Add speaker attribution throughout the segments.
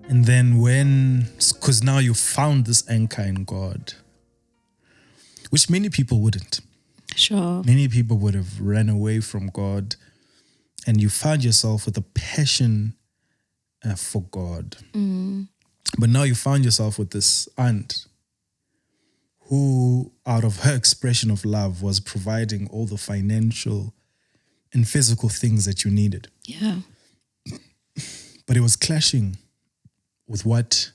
Speaker 1: And then because now you found this anchor in God, which many people wouldn't.
Speaker 2: Sure.
Speaker 1: Many people would have ran away from God, and you found yourself with a passion for God. But now you found yourself with this aunt who, out of her expression of love, was providing all the financial and physical things that you needed.
Speaker 2: Yeah.
Speaker 1: But it was clashing with what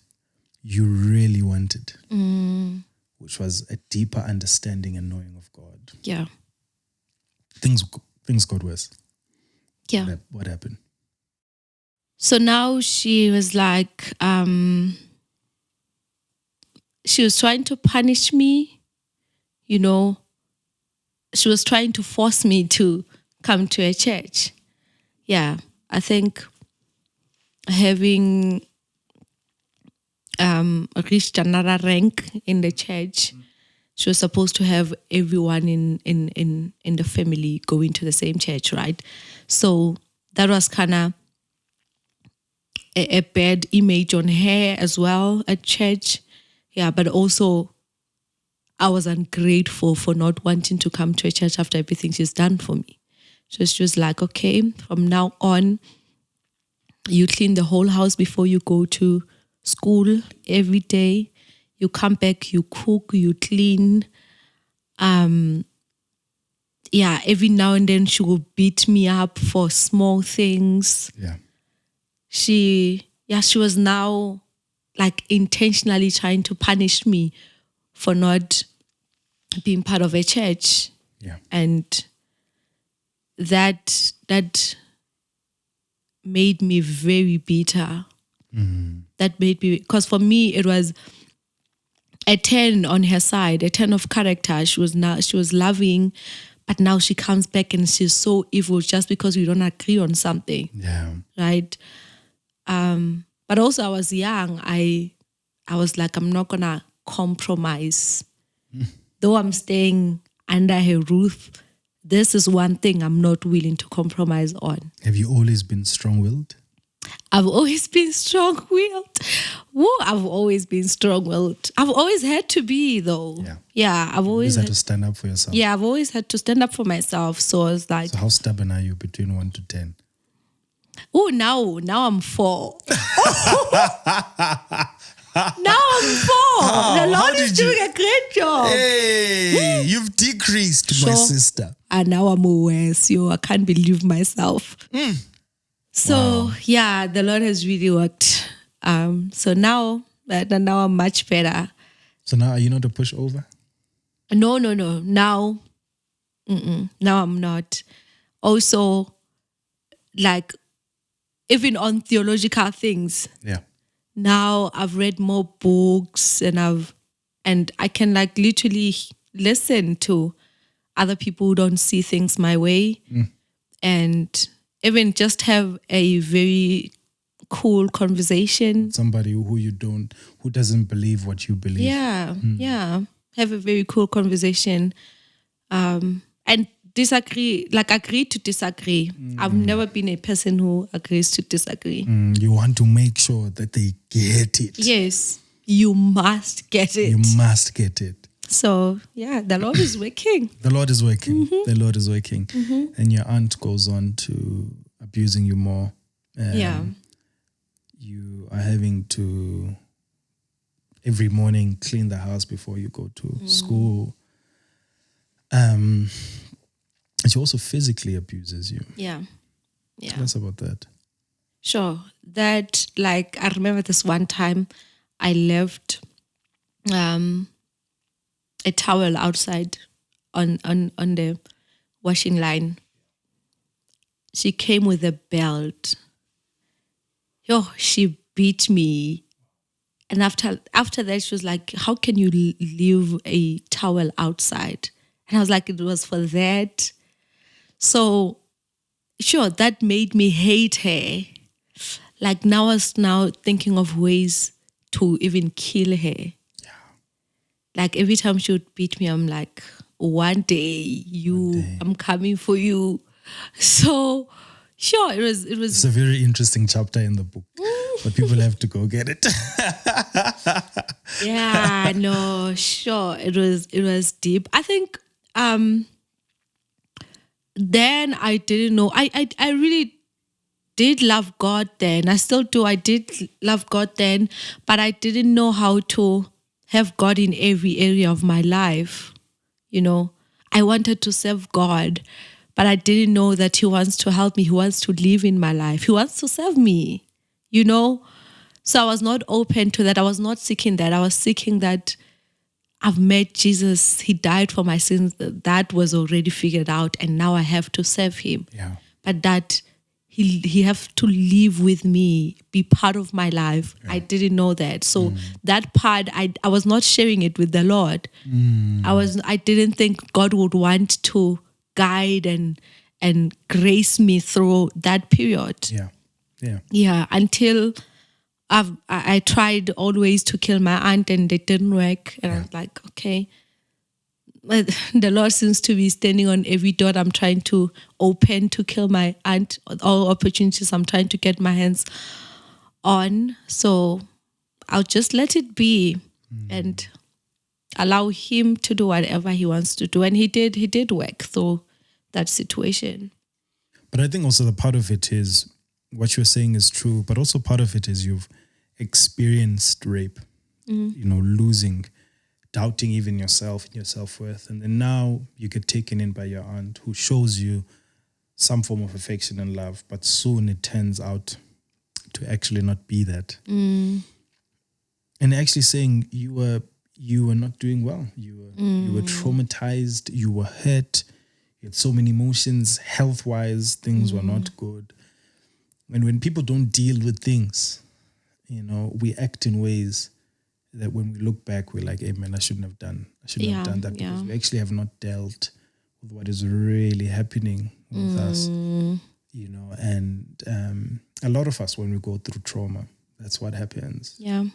Speaker 1: you really wanted, which was a deeper understanding and knowing of God.
Speaker 2: Yeah.
Speaker 1: Things got worse.
Speaker 2: Yeah.
Speaker 1: What happened?
Speaker 2: So now she was like, she was trying to punish me, you know. She was trying to force me to come to a church. Yeah, I think having reached another rank in the church, she was supposed to have everyone in the family going to the same church, right? So that was kind of a bad image on her as well at church. Yeah, but also I was ungrateful for not wanting to come to a church after everything she's done for me. So she was like, okay, from now on, you clean the whole house before you go to school every day. You come back, you cook, you clean. Yeah, every now and then she will beat me up for small things.
Speaker 1: Yeah.
Speaker 2: She was now like intentionally trying to punish me for not being part of a church.
Speaker 1: Yeah.
Speaker 2: And that made me very bitter. That made me, because for me it was a 10 on her side, a 10 of character. She was loving, but now she comes back and she's so evil just because we don't agree on something.
Speaker 1: Yeah.
Speaker 2: Right? But also I was young. I was like, I'm not gonna compromise. Though I'm staying under her roof, this is one thing I'm not willing to compromise on.
Speaker 1: Have you always been strong-willed?
Speaker 2: I've always been strong-willed. Whoa, I've always been strong-willed. I've always had to be, though. Yeah, I've always
Speaker 1: had to stand up for yourself.
Speaker 2: Yeah, I've always had to stand up for myself. So I was like,
Speaker 1: so how stubborn are you between 1 to 10?
Speaker 2: Oh, now I'm 4. Now I'm 4. The Lord is doing a great job.
Speaker 1: Hey, you've decreased, my sister.
Speaker 2: And now I'm worse. I can't believe myself. So, yeah, the Lord has really worked. So now I'm much better.
Speaker 1: So now are you not a pushover?
Speaker 2: No. Now I'm not. Also, like, even on theological things.
Speaker 1: Yeah.
Speaker 2: Now I've read more books and I can like literally listen to other people who don't see things my way and even just have a very cool conversation.
Speaker 1: Somebody who doesn't believe what you believe.
Speaker 2: Yeah. Have a very cool conversation. And disagree, like agree to disagree. I've never been a person who agrees to disagree.
Speaker 1: You want to make sure that they get it.
Speaker 2: Yes, you must get it.
Speaker 1: You must get it.
Speaker 2: So, yeah, the Lord is working.
Speaker 1: The Lord is working. The Lord is working. And your aunt goes on to abusing you more. You are having to every morning clean the house before you go to school. She also physically abuses you.
Speaker 2: Yeah.
Speaker 1: Tell us about that.
Speaker 2: Sure. That, like, I remember this one time I left a towel outside on the washing line. She came with a belt. She beat me. And after that, she was like, how can you leave a towel outside? And I was like, it was for that. So, sure, that made me hate her. Like now I was thinking of ways to even kill her. Yeah. Like every time she would beat me, I'm like, one day I'm coming for you. So, sure, it was.
Speaker 1: It's a very interesting chapter in the book. but people have to go get it.
Speaker 2: Yeah, no, sure. It was deep. I think then I didn't know. I really did love God then. I still do. I did love God then, but I didn't know how to have God in every area of my life. You know, I wanted to serve God, but I didn't know that He wants to help me. He wants to live in my life. He wants to serve me, you know? So I was not open to that. I was not seeking that. I was seeking that I've met Jesus. He died for my sins. That was already figured out. And now I have to serve Him.
Speaker 1: Yeah.
Speaker 2: But that he have to live with me, be part of my life. Yeah. I didn't know that. So that part, I was not sharing it with the Lord. I didn't think God would want to guide and grace me through that period.
Speaker 1: Yeah. Yeah.
Speaker 2: Yeah. Until I tried always to kill my aunt and it didn't work. And I was like, okay. But the Lord seems to be standing on every door I'm trying to open to kill my aunt, all opportunities I'm trying to get my hands on. So I'll just let it be and allow Him to do whatever He wants to do. And He did work through that situation.
Speaker 1: But I think also the part of it is what you're saying is true, but also part of it is you've experienced rape, losing, doubting even yourself and your self-worth. And then now you get taken in by your aunt who shows you some form of affection and love, but soon it turns out to actually not be that. And actually saying you were not doing well. You were traumatized, you were hurt, you had so many emotions, health-wise, things were not good. And when people don't deal with things, we act in ways that when we look back, we're like, hey man, I shouldn't have done that because we actually have not dealt with what is really happening with us, and a lot of us, when we go through trauma, that's what happens.
Speaker 2: Yeah.